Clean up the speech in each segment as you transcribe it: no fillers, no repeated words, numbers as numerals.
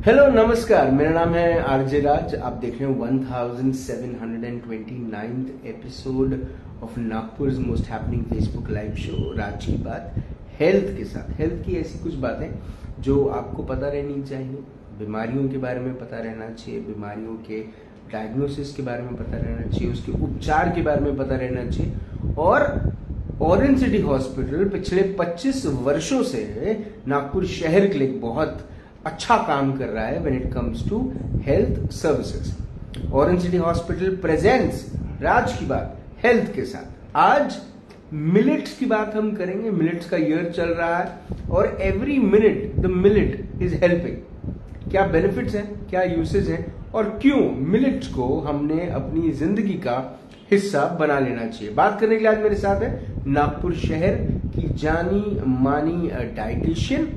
Hello नमस्कार, मेरा नाम है आरजे राज। आप देख रहे हैं 1729th episode of Nagpur most happening Facebook live show Raj की बात। हेल्थ के साथ, हेल्थ की ऐसी कुछ बातें जो आपको पता रहनी चाहिए। बीमारियों के बारे में पता रहना चाहिए, बीमारियों के डायग्नोसिस के बारे में पता रहना चाहिए, उसके उपचार के बारे में पता रहना चाहिए। और ऑरेंज सिटी हॉस्पिटल पिछले 25 वर्षों से नागपुर शहर के लिए बहुत अच्छा काम कर रहा है when it comes to health services. Orange city hospital presents Raj की बात हेल्थ के साथ। आज मिलेट्स की बात हम करेंगे। मिलेट्स का ईयर चल रहा है और every minute the millet is helping. क्या बेनिफिट्स हैं, क्या यूसेज हैं और क्यों मिलेट्स को हमने अपनी जिंदगी का हिस्सा बना लेना चाहिए। बात करने के लिए आज मेरे साथ है नागपुर शहर की जानी मानी dietitian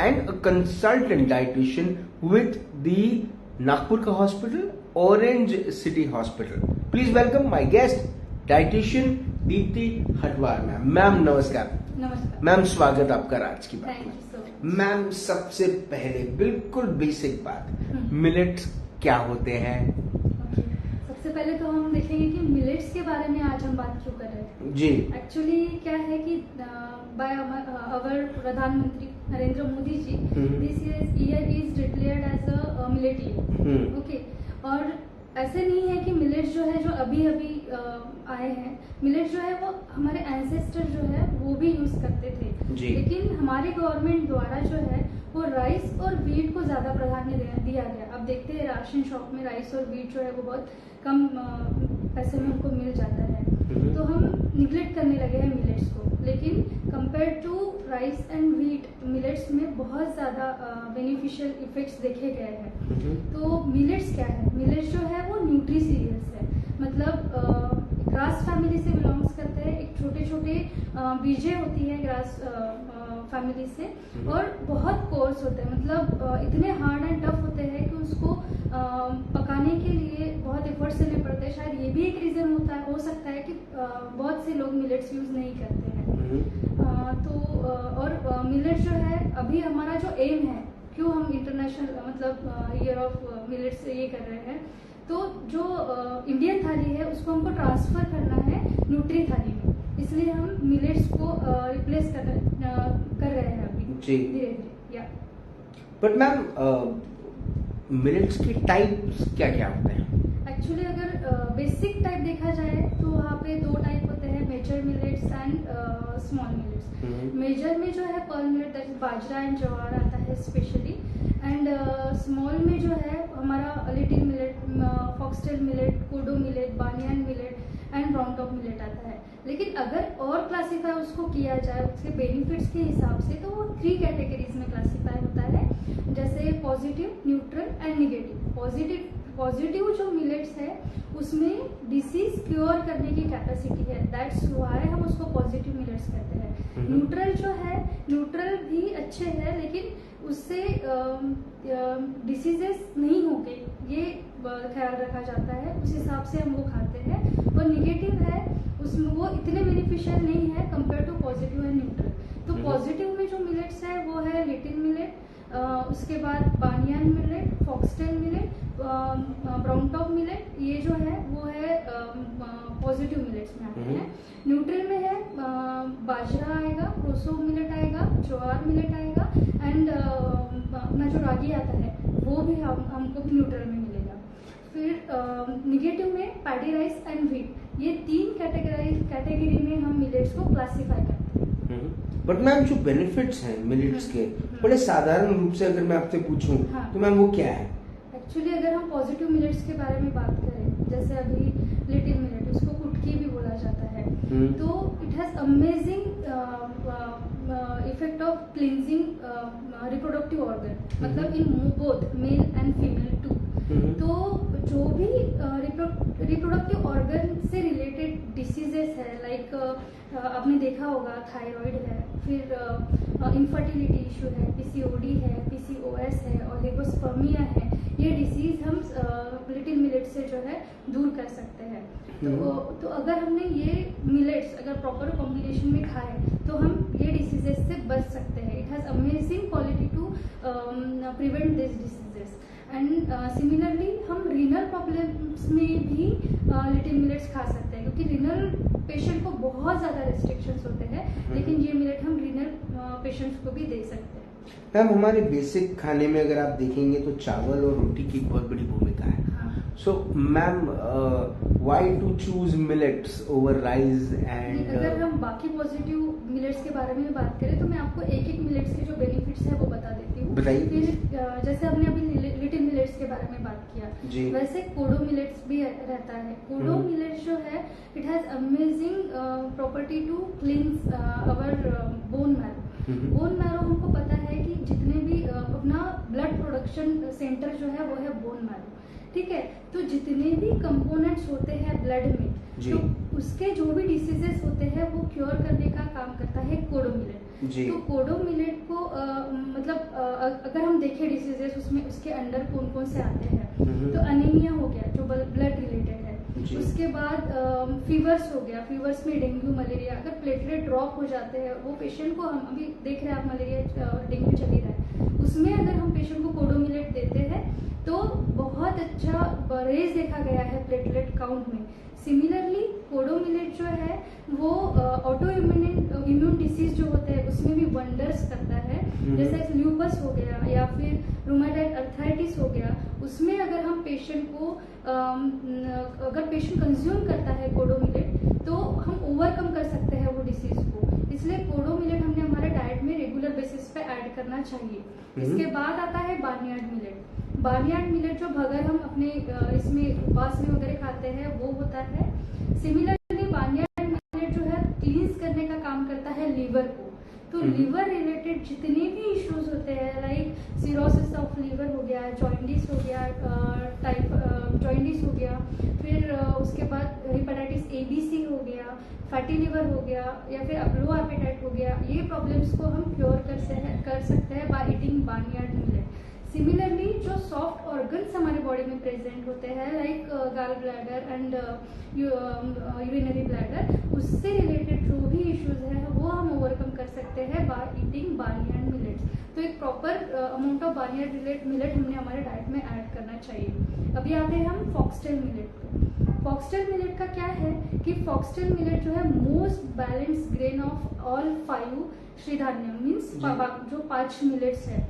and a consultant dietitian with the Nagpur ka hospital, Orange City Hospital. Please welcome my guest, dietitian Deepti Hatwar ma'am. Ma'am नमस्कार। नमस्कार मैम, स्वागत आपका राज की बात थैंक में। You so much. मैम, सबसे पहले बिल्कुल बेसिक बात, मिलेट्स क्या होते हैं? सबसे पहले तो हम देखेंगे कि मिलेट्स के बारे में आज हम बात क्यों कर रहे हैं जी। एक्चुअली क्या है कि बाय अवर प्रधानमंत्री Narendra Modi ji this year is declared as a millet year. Okay, और ऐसे नहीं है कि मिलेट्स जो है जो अभी आए हैं, मिलेट्स जो है वो हमारे एंसेस्टर जो है वो भी यूज करते थे जी। लेकिन हमारी गवर्नमेंट द्वारा जो है वो राइस और वीट को ज्यादा प्राधान्य दिया गया। अब देखते हैं राशन शॉप में राइस और वीट जो है वो बहुत कम पैसे में हमको मिल जाता है, तो हम निग्लेक्ट करने लगे हैं मिलेट्स को। लेकिन compare to rice and wheat, millets में बहुत ज्यादा बेनिफिशियल इफेक्ट्स देखे गए हैं। तो मिलेट्स क्या है? मिलेट्स जो है वो न्यूट्री सीरियल्स है, मतलब ग्रास फैमिली से बिलोंग्स करते हैं। एक छोटे छोटे बीजें होती है ग्रास फैमिली से और बहुत कोर्स होते हैं, मतलब इतने हार्ड एंड टफ होते हैं कि उसको पकाने के लिए बहुत एफर्ट्स लेने पड़ते हैं। शायद ये भी एक रीजन हो सकता है कि बहुत से लोग मिलेट्स यूज नहीं करते हैं। और मिलेट्स जो है अभी हमारा जो एम है, क्यों हम इंटरनेशनल मतलब ईयर ऑफ मिलेट्स ये कर रहे हैं, तो जो इंडियन थाली है उसको हमको ट्रांसफर करना है न्यूट्री थाली में, इसलिए हम मिलेट्स को रिप्लेस कर रहे हैं अभी धीरे धीरे। या बट मैम, मिलेट्स के टाइप्स क्या क्या होते हैं? एक्चुअली अगर बेसिक टाइप देखा जाए तो वहाँ पे दो टाइप होते हैं, major millets and small millets. Major में जो है pearl millet that bajra and jowar आता है स्पेशली, एंड स्मॉल में जो है हमारा little millet, foxtail millet, kodo millet, banyan millet and brown top millet आता है। लेकिन अगर और क्लासीफाई उसको किया जाए उसके बेनिफिट्स के हिसाब से तो वो 3 कैटेगरीज में क्लासीफाई होता है, जैसे positive, neutral and negative. Positive जो मिलेट्स है उसमें डिसीज क्योर करने की कैपेसिटी है, दैट्स व्हाई हम उसको पॉजिटिव मिलेट्स कहते हैं। न्यूट्रल जो है, न्यूट्रल भी अच्छे हैं लेकिन उससे डिसीजेस नहीं होंगे ये ख्याल रखा जाता है, उस हिसाब से हम वो खाते हैं। और निगेटिव है उसमें वो इतने बेनिफिशियल नहीं है compare to positive and neutral. तो पॉजिटिव में जो मिलेट्स है वो है लिटिल मिलेट, उसके बाद banyan millet, foxtail millet, brown top millet, ये जो है वो है पॉजिटिव मिलेट्स में आते हैं। न्यूट्रल में है बाजरा आएगा, प्रोसो मिलेट आएगा, ज्वार मिलेट आएगा एंड अपना जो रागी आता है वो भी हमको न्यूट्रल में मिलेगा। फिर निगेटिव में पैडी राइस एंड वीट, ये 3 कैटेगरी में हम मिलेट्स को क्लासीफाई करते हैं। बट मैम, जो बेनिफिट्स हैं मिलेट्स के, बड़े साधारण रूप से अगर मैं आपसे पूछूं तो मैम वो क्या है? एक्चुअली अगर हम पॉजिटिव मिलेट्स के बारे में बात करें, जैसे अभी लिटिल मिलेट, उसको कुटकी भी बोला जाता है, तो it has amazing effect of cleansing reproductive organ, मतलब in both male and female too. तो जो भी रिप्रोडक्टिव ऑर्गन से रिलेटेड डिसीजेस है, लाइक आपने देखा होगा थायराइड है, फिर इनफर्टिलिटी इशू है, पीसीओडी है, पीसीओएस है, ओलिगोस्पर्मिया है, ये डिसीज हम लिटिल मिलेट से जो है दूर कर सकते हैं। तो अगर हमने ये मिलेट्स अगर प्रॉपर कॉम्बिनेशन में खाए तो हम ये डिसीजेस से बच सकते हैं। It has amazing quality to prevent this diseases. And similarly हम रीनल प्रॉब्लम्स में भी लिटिल मिलेट्स खा सकते हैं, क्योंकि रीनल पेशेंट को बहुत ज़्यादा रिस्ट्रिक्शंस होते हैं, लेकिन ये मिलेट हम रीनल पेशेंट्स को भी दे सकते हैं। मैम हमारे बेसिक खाने में अगर आप देखेंगे तो चावल और रोटी की बहुत बड़ी भूमिका है। So ma'am why to choose millets over rice and अगर हम बाकी पॉजिटिव मिलेट्स के बारे में बात करें तो मैं आपको एक एक मिलेट्स के जो बेनिफिट्स है वो बता देती हूँ। बताइए। फिर जैसे हमने अभी लिटिल मिलेट्स के बारे में बात किया, वैसे कोडो मिलेट्स भी रहता है। कोडो मिलेट्स जो है it has amazing property to cleanse our bone marrow. Bone marrow हमको पता है कि जितने भी अपना ब्लड प्रोडक्शन सेंटर जो है वो है बोन मैरो, ठीक है। तो जितने भी कंपोनेंट्स होते हैं ब्लड में, तो उसके जो भी डिसीजेस होते हैं वो क्योर करने का काम करता है कोडो मिलेट। तो कोडो मिलेट को अगर हम देखें डिसीजेस उसमें उसके अंडर कौन कौन से आते हैं, तो अनीमिया हो गया जो ब्लड रिलेटेड है। उसके बाद फीवर्स हो गया, फीवर्स में डेंगू मलेरिया, अगर प्लेटलेट ड्रॉप हो जाते हैं वो पेशेंट को, हम अभी देख रहे हैं आप मलेरिया और डेंगू चल ही रहा है, उसमें अगर हम पेशेंट को कोडो मिलेट देते हैं तो बहुत अच्छा रेज देखा गया है प्लेटलेट काउंट में। सिमिलरली कोडो मिलेट जो है वो ऑटो इम्यून डिसीज जो होते हैं उसमें भी वंडर्स करता है। जैसे ल्यूपस हो गया या फिर रूमेटॉइड अर्थराइटिस हो गया, उसमें अगर हम पेशेंट को अगर पेशेंट कंज्यूम करता है कोडो मिलेट तो हम ओवरकम कर सकते हैं वो डिसीज को। इसलिए कोडो मिलेट हमने हमारे डाइट में रेगुलर बेसिस पे ऐड करना चाहिए। इसके बाद आता है बार्नयार्ड मिलेट। बार्नयार्ड मिलेट जो अगर हम अपने इसमें उपवास में वगैरह खाते हैं वो होता है। सिमिलरली बार्नयार्ड मिलेट जो है क्लींस करने का काम करता है लीवर को। तो लीवर रिलेटेड जितने भी इश्यूज होते हैं लाइक सिरोसिस ऑफ लीवर हो गया, जॉइंडिस हो गया, जॉइंडिस हो गया, फिर उसके बाद हेपेटाइटिस ABC हो गया, फैटी लिवर हो गया या फिर लो एपेटाइट हो गया, ये प्रॉब्लम्स को हम क्योर कर सकते हैं by eating barnyard millet. Similarly जो सॉफ्ट ऑर्गन्स हमारे बॉडी में प्रेजेंट होते हैं like gall bladder and urinary bladder, उससे रिलेटेड जो भी इश्यूज है वो हम ओवरकम कर सकते हैं बाय ईटिंग बार्नयार्ड मिलेट्स। तो एक proper amount of barnyard millet हमने हमारे डाइट में ऐड करना चाहिए। अभी आते हैं हम फॉक्सटेल मिलेट को। फॉक्सटेल मिलेट का क्या है कि फॉक्सटेल मिलेट जो है most balance grain of all 5 shridhanya means जो 5 मिलेट्स है।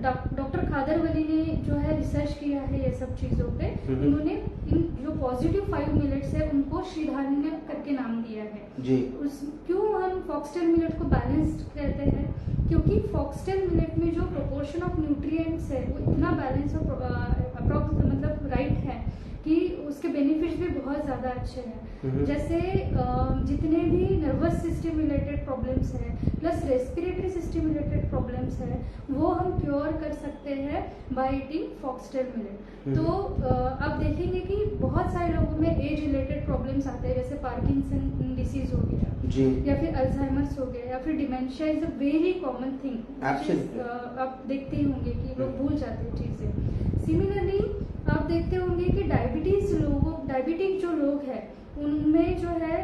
डॉक्टर खादरवली ने जो है रिसर्च किया है ये सब चीजों पे, उन्होंने इन जो पॉजिटिव 5 मिलेट्स है उनको श्रीधान्य करके नाम दिया है। क्यों हम फॉक्सटेल मिलेट को बैलेंस्ड कहते हैं? क्योंकि फॉक्सटेल मिलेट में जो प्रोपोर्शन ऑफ न्यूट्रिएंट्स है वो इतना बैलेंस मतलब राइट है कि उसके बेनिफिट्स भी बहुत ज्यादा अच्छे हैं। जैसे जितने भी नर्वस सिस्टम रिलेटेड प्रॉब्लम्स हैं plus respiratory system related problems हैं वो हम क्योर कर सकते हैं बाय ईटिंग फॉक्सटेल मिलेट। तो आप देखेंगे कि बहुत सारे लोगों में एज रिलेटेड प्रॉब्लम्स आते हैं, जैसे पार्किंसन डिसीज हो गया या फिर अल्जाइमर्स हो गया या फिर dementia is a very common thing. आप देखते ही होंगे कि लोग भूल जाते हैं चीजें। सिमिलरली आप देखते होंगे कि डायबिटिक जो लोग हैं उनमें जो है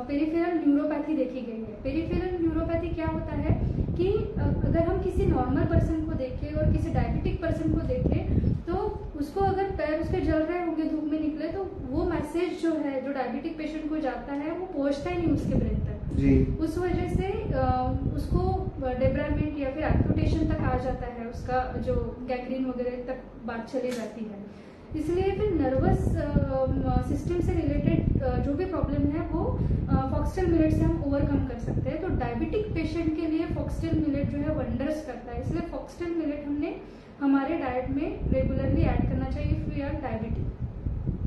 पेरिफेरल न्यूरोपैथी देखी गई है। पेरिफेरल न्यूरोपैथी क्या होता है कि अगर हम किसी नॉर्मल पर्सन को देखें और किसी डायबिटिक पर्सन को देखें तो उसको अगर पैर उसके जल रहे होंगे धूप में निकले तो वो मैसेज जो है जो डायबिटिक पेशेंट को जाता है वो पहुंचता ही नहीं उसके ब्रेन तक। उस वजह से उसको डेब्रामेंट या फिर एम्पुटेशन तक आ जाता है, उसका जो गैंग्रीन वगैरह तक बात चली जाती है। इसलिए फिर नर्वस सिस्टम से रिलेटेड जो भी प्रॉब्लम है वो फॉक्सटेल मिलेट से हम ओवरकम कर सकते हैं। तो डायबिटिक पेशेंट के लिए फॉक्सटेल मिलेट जो है वंडर्स करता है, इसलिए फॉक्सटेल मिलेट हमने हमारे डाइट में रेगुलरली ऐड करना चाहिए इफ वी आर डायबिटिक।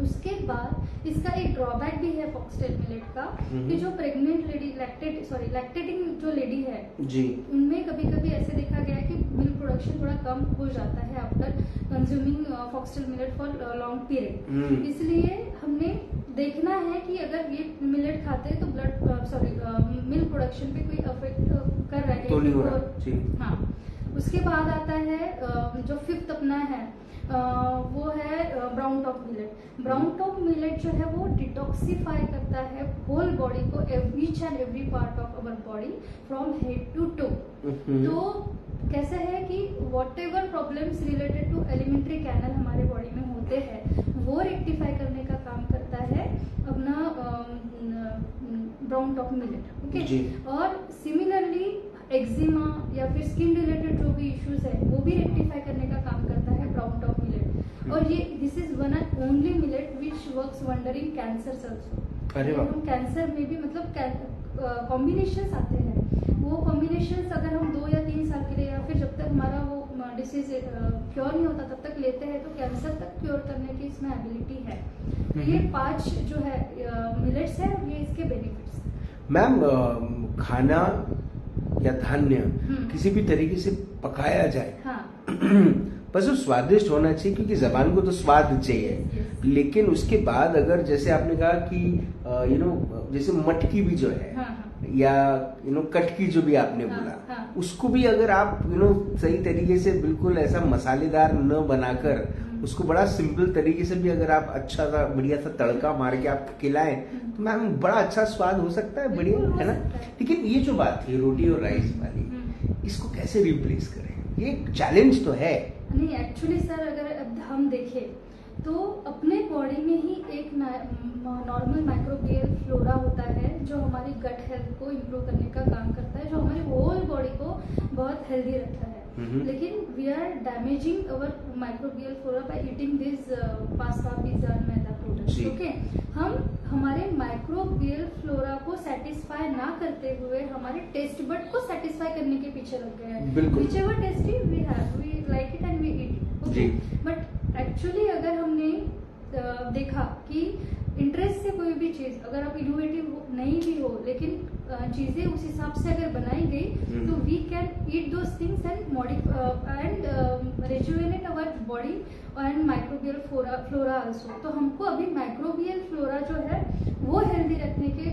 उसके बाद इसका एक ड्रॉबैक भी है फॉक्सटेल मिलेट का कि जो प्रेग्नेंट लेडी लैक्टेटिंग जो लेडी है जी उनमें कभी कभी ऐसे देखा गया है कि मिल्क प्रोडक्शन थोड़ा कम हो जाता है after consuming foxtail millet for long period. इसलिए हमने देखना है कि अगर ये मिलेट खाते हैं तो मिल्क प्रोडक्शन पे कोई अफेक्ट कर रहा है तो नहीं हो रहा। हाँ, उसके बाद आता है जो फिफ्थ अपना है वो है brown top millet. Brown top millet जो है वो डिटॉक्सिफाई करता है होल बॉडी को, each and every part of our body from head to toe. तो कैसे है कि whatever problems related to alimentary canal हमारे बॉडी में होते हैं वो रेक्टिफाई करने का काम करता है अपना ब्राउन टॉप मिलेट। ओके, और सिमिलरली एक्जिमा या फिर स्किन रिलेटेड जो भी इश्यूज है वो भी रेक्टिफाई करने का काम करता है ब्राउन टॉप मिलेट। और ये this is one and only millet which works wonder in cancer also. अरे वाह। हम कैंसर में भी मतलब कॉम्बिनेशंस आते हैं, वो कॉम्बिनेशंस अगर हम 2 या 3 साल के लिए या फिर जब तक हमारा वो डिसीज क्योर नहीं होता तब तक लेते हैं तो कैंसर तक क्योर करने की इसमें एबिलिटी है। तो ये 5 जो है मिलेट्स है, ये इसके बेनिफिट्स। मैम खाना या धान्य किसी भी तरीके से पकाया जाए, हाँ। बस वो स्वादिष्ट होना चाहिए, क्योंकि जबान को तो स्वाद चाहिए। लेकिन उसके बाद अगर जैसे आपने कहा कि जैसे मटकी भी जो है, हाँ। या कटकी जो भी आपने बोला, हाँ। उसको भी अगर आप सही तरीके से बिल्कुल ऐसा मसालेदार न बनाकर उसको बड़ा सिंपल तरीके से भी अगर आप अच्छा सा बढ़िया सा तड़का मार के आप खिलाएं तो मैम बड़ा अच्छा स्वाद हो सकता है, बढ़िया है ना। लेकिन ये जो बात थी रोटी और राइस वाली, इसको कैसे रिप्लेस करें, ये एक चैलेंज तो है। नहीं, एक्चुअली सर अगर हम देखें तो अपने बॉडी में ही एक नॉर्मल माइक्रोबियल फ्लोरा होता है जो हमारी गट हेल्थ को इम्प्रूव करने का काम करता है, जो हमारी होल बॉडी को बहुत हेल्दी रखता है। लेकिन we are damaging our microbial flora by eating this pasta, pizza and maida products. Okay, हम हमारे माइक्रोबियल फ्लोरा को सेटिस्फाई ना करते हुए हमारे टेस्ट बड को सेटिस्फाई करने के पीछे लग गए हैं। Whichever tasty we have, we like it and we eat it. Okay, but actually अगर हमने देखा कि इंटरेस्ट से कोई भी चीज अगर आप इनोवेटिव नहीं भी हो लेकिन चीजें उस हिसाब से अगर बनाई गई तो we can eat those things and modify and rejuvenate our body and microbial flora also. तो हमको अभी माइक्रोबियल फ्लोरा जो है वो हेल्दी रखने के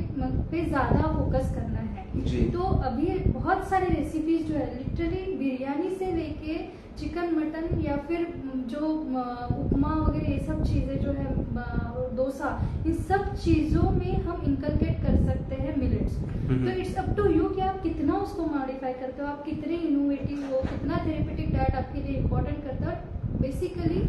पे ज्यादा फोकस करना है। तो अभी बहुत सारे रेसिपीज जो है लिटरली बिरयानी से लेके चिकन मटन या फिर जो उपमा वगैरह ये सब चीजें जो है डोसा, इन सब चीजों में हम इनकलकेट कर सकते हैं मिलेट्स। तो इट्स अप टू यू कि आप कितना उसको मॉडिफाई करते हो, आप कितने इनोवेटिव हो, कितना थेरेपेटिक डाइट आपके लिए इम्पोर्टेंट करता है। Basically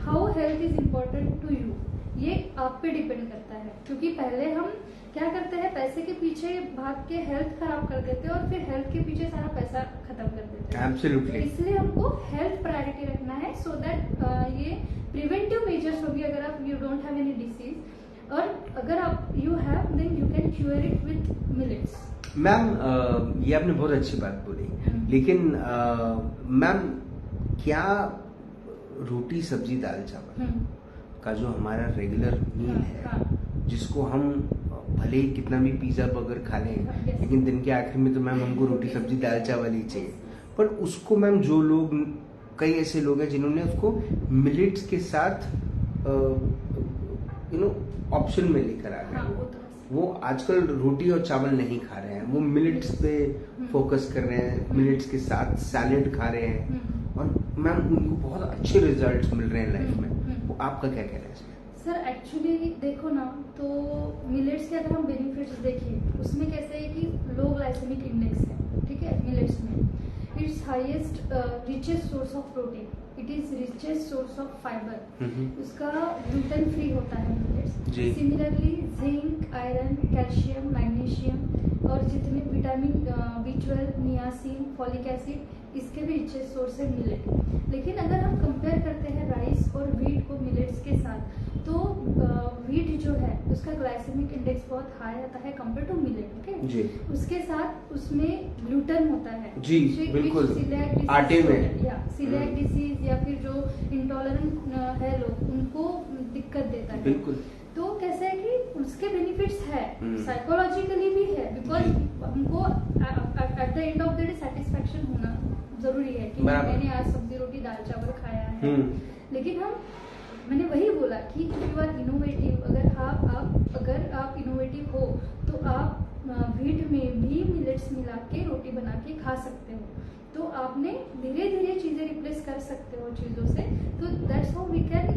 how health is important to you, ये आप पे डिपेंड करता है। क्योंकि पहले हम क्या करते हैं, पैसे के पीछे भाग के हेल्थ खराब कर देते हैं और फिर हेल्थ के पीछे सारा पैसा खत्म कर देते हैं। Absolutely. इसलिए हमको हेल्थ प्रायोरिटी रखना है सो दैट ये प्रिवेंटिव मेजर्स होगी। अगर आप you don't have any disease और अगर आप you have then you can cure it with millets. Ma'am ये आपने बहुत अच्छी बात बोली, लेकिन मैम क्या रोटी सब्जी दाल चावल का जो हमारा रेगुलर मील है, जिसको हम भले ही कितना भी पिज्जा बर्गर खा लें लेकिन दिन के आखिर में तो मैम हमको रोटी सब्जी दाल चावल ही चाहिए, पर उसको मैम जो लोग, कई ऐसे लोग हैं जिन्होंने उसको मिलेट्स के साथ ऑप्शन में लेकर आ गए। वो आजकल रोटी और चावल नहीं खा रहे हैं, वो मिलेट्स पे फोकस कर रहे हैं, मिलेट्स के साथ सैलेड खा रहे हैं और मैम उनको बहुत अच्छे रिजल्ट्स मिल रहे हैं लाइफ में। वो आपका क्या कहना है इसमें? सर एक्चुअली देखो ना, तो मिलेट्स के अगर हम बेनिफिट्स देखें उसमें कैसे है कि लो ग्लाइसेमिक इंडेक्स है, ठीक है। मिलेट्स में it's highest richest source of protein, it is richest source of fibre, उसका ग्लूटेन फ्री होता है millets. Similarly zinc, iron, calcium, magnesium और जितने vitamin B12, niacin, folic acid, इसके भी रिचेस्ट सोर्स है मिलेट। लेकिन अगर हम कंपेयर करते हैं राइस और व्हीट को मिलेट्स के साथ, तो व्हीट जो है उसका ग्लाइसेमिक इंडेक्स बहुत हाई आता है कंपेयर टू मिलेट। ओके, उसके साथ उसमें ग्लूटेन होता है जी, बिल्कुल, आटे में या सीलियाक डिसीज या फिर जो इंटॉलरेंट है लोग, उनको दिक्कत देता है। बिल्कुल। तो कैसे है कि उसके बेनिफिट्स है, साइकोलॉजिकली भी है, बिकॉज हमको at the end of the day satisfaction होना जरूरी है कि मैंने आज सब्जी रोटी दाल चावल खाया है। लेकिन मैंने वही बोला कि इफ यू आर इनोवेटिव, अगर आप इनोवेटिव हो तो आप व्हीट में भी मिलेट्स मिला के रोटी बना के खा सकते हो। तो आपने धीरे धीरे चीजें रिप्लेस कर सकते हो चीजों से। तो that's how we can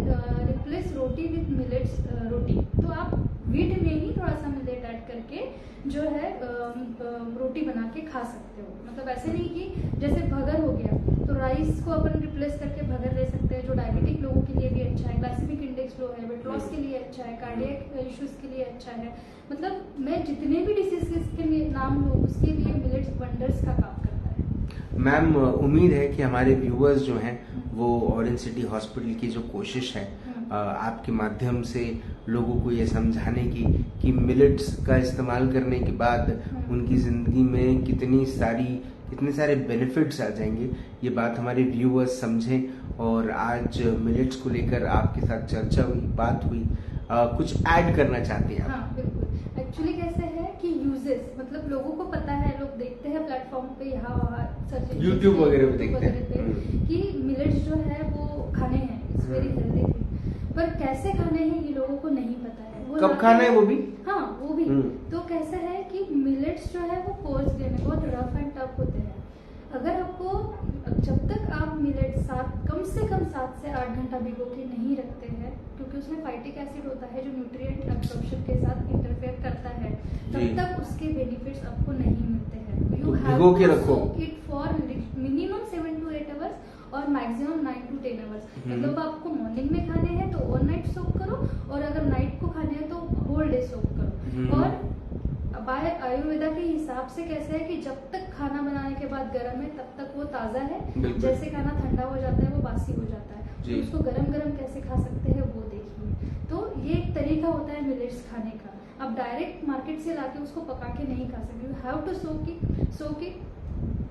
replace roti with millets roti. तो आप व्हीट में ही थोड़ा सा मिलेट ऐड करके जो है रोटी बना के खा सकते हो। मतलब ऐसे नहीं कि जैसे भगर हो गया तो राइस को अपन रिप्लेस करके भगर ले सकते हैं, जो डायबिटिक लोगों के लिए भी अच्छा है, ग्लाइसेमिक इंडेक्स लो है, वेट लॉस के लिए अच्छा है, कार्डियक इश्यूज के लिए अच्छा है। मतलब मैं जितने भी डिसीज के नाम लूँ उसके लिए मिलेट्स वंडर्स का काम करता है। मैम, उम्मीद है कि हमारे व्यूअर्स जो हैं वो ऑरेंज सिटी हॉस्पिटल की जो कोशिश है आपके माध्यम से लोगों को ये समझाने की कि मिलेट्स का इस्तेमाल करने के बाद उनकी जिंदगी में कितने सारे बेनिफिट्स आ जाएंगे, ये बात हमारे व्यूअर्स समझें। और आज मिलेट्स को लेकर आपके साथ चर्चा हुई, बात हुई, कुछ ऐड करना चाहते हैं आप? हाँ बिल्कुल। एक्चुअली कैसे है कि यूजेस, मतलब लोगों को पता है, लोग देखते हैं प्लेटफॉर्म पे यहाँ वहाँ सर्च यूट्यूब वगैरह पे देखते हैं कि मिलेट्स जो है वो खाने हैं, इट्स वेरी हेल्दी थिंग। पर कैसे खाने हैं ये लोगों को नहीं पता है। वो कब खाना है वो भी? हाँ वो भी। तो कैसा है कि मिलेट्स जो है वो कोर्स ग्रेन है, बहुत रफ एंड टफ होते हैं। अगर आपको जब तक आप मिलेट कम से कम 7 से 8 घंटा भिगो के नहीं रखते हैं, क्योंकि उसमें फाइटिक एसिड होता है जो न्यूट्रिएंट एब्जॉर्प्शन के साथ इंटरफेयर करता है, तब तक उसके बेनिफिट्स आपको नहीं मिलते हैं। You have to soak it for minimum 7 to 8 hours और मैक्सिमम 9 to 10 आवर्स। मतलब आपको मॉर्निंग में खाने हैं तो ओवरनाइट सोक करो, और अगर नाइट को खाने हैं तो होल डे सोक करो। और बाय आयुर्वेदा के हिसाब से कैसे है कि जब तक खाना बनाने के बाद गर्म है तब तक वो ताजा है, जैसे खाना ठंडा हो जाता है वो बासी हो जाता है। तो उसको गरम गरम कैसे खा सकते हैं वो देखिए। तो ये एक तरीका होता है मिलेट्स खाने का। आप डायरेक्ट मार्केट से लाके उसको पका के नहीं खा सकते, you have to soak it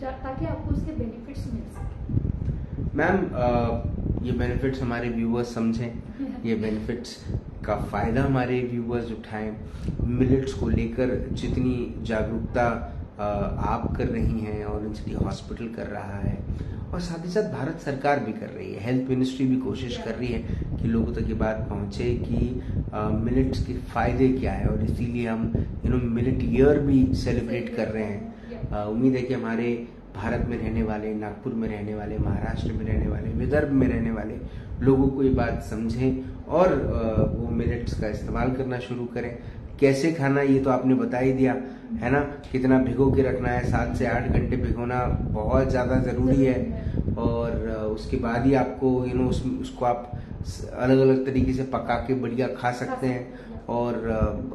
ताकि आपको उसके बेनिफिट्स मिल सके। मैम, ये बेनिफिट्स हमारे व्यूअर्स समझें, ये बेनिफिट्स का फायदा हमारे व्यूअर्स उठाएं। मिलेट्स को लेकर जितनी जागरूकता आप कर रही हैं, ऑरेंज सिटी हॉस्पिटल कर रहा है, और साथ ही साथ भारत सरकार भी कर रही है, हेल्थ मिनिस्ट्री भी कोशिश कर रही है कि लोगों तक ये बात पहुंचे कि मिलेट्स के फायदे क्या है। और इसीलिए हम मिलेट ईयर भी सेलिब्रेट कर रहे हैं। उम्मीद है कि हमारे भारत में रहने वाले, नागपुर में रहने वाले, महाराष्ट्र में रहने वाले, विदर्भ में रहने वाले लोगों को ये बात समझें और वो मिलेट्स का इस्तेमाल करना शुरू करें। कैसे खाना ये तो आपने बता ही दिया है ना, कितना भिगो के रखना है, 7 से 8 घंटे भिगोना बहुत ज़्यादा ज़रूरी है। और उसके बाद ही आपको उसको आप अलग अलग तरीके से पका के बढ़िया खा सकते हैं और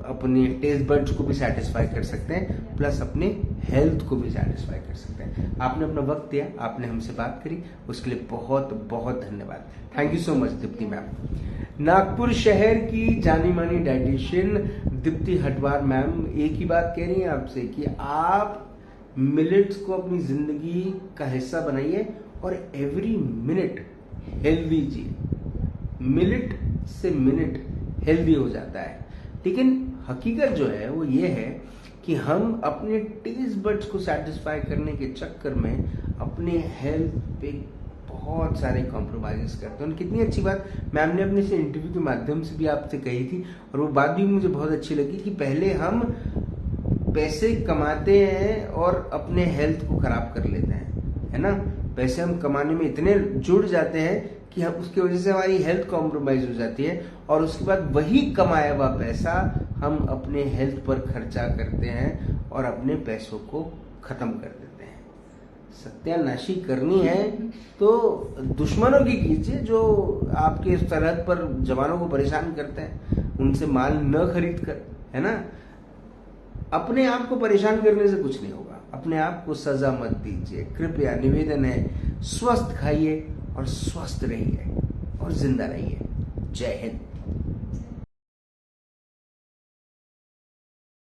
अपने टेस्ट बड्स को भी सेटिस्फाई कर सकते हैं, प्लस अपने हेल्थ को भी सेटिस्फाई कर सकते हैं। आपने अपना वक्त दिया, आपने हमसे बात करी, उसके लिए बहुत बहुत धन्यवाद। Thank you so much Deepti ma'am. Nagpur शहर की जानी मानी डाइटिशियन दीप्ति हटवार मैम एक ही बात कह रही हैं आपसे कि आप मिलेट्स को अपनी जिंदगी का हिस्सा बनाइए और एवरी मिनट हेल्दी जिए। मिनट से मिनट हेल्दी हो जाता है। लेकिन हकीकत जो है वो ये है कि हम अपने टेस्ट बड्स को सेटिस्फाई करने के चक्कर में अपने हेल्थ पे बहुत सारे कॉम्प्रोमाइजेस करते हैं। कितनी अच्छी बात मैम ने अपने से इंटरव्यू के माध्यम से भी आपसे कही थी, और वो बात भी मुझे बहुत अच्छी लगी कि पहले हम पैसे कमाते हैं और अपने हेल्थ को खराब कर लेते हैं, है ना। पैसे हम कमाने में इतने जुड़ जाते हैं कि हम उसकी वजह से हमारी हेल्थ कॉम्प्रोमाइज हो जाती है, और उसके बाद वही कमाया हुआ पैसा हम अपने हेल्थ पर खर्चा करते हैं और अपने पैसों को खत्म कर देते हैं। सत्यानाशी करनी है तो दुश्मनों की कीजिए, जो आपके सरहद पर जवानों को परेशान करते हैं उनसे माल न खरीद कर, है ना। अपने आप को परेशान करने से कुछ नहीं होगा, अपने आप को सजा मत दीजिए। कृपया निवेदन है, स्वस्थ खाइए और स्वस्थ रहिए और जिंदा रहिए। जय हिंद।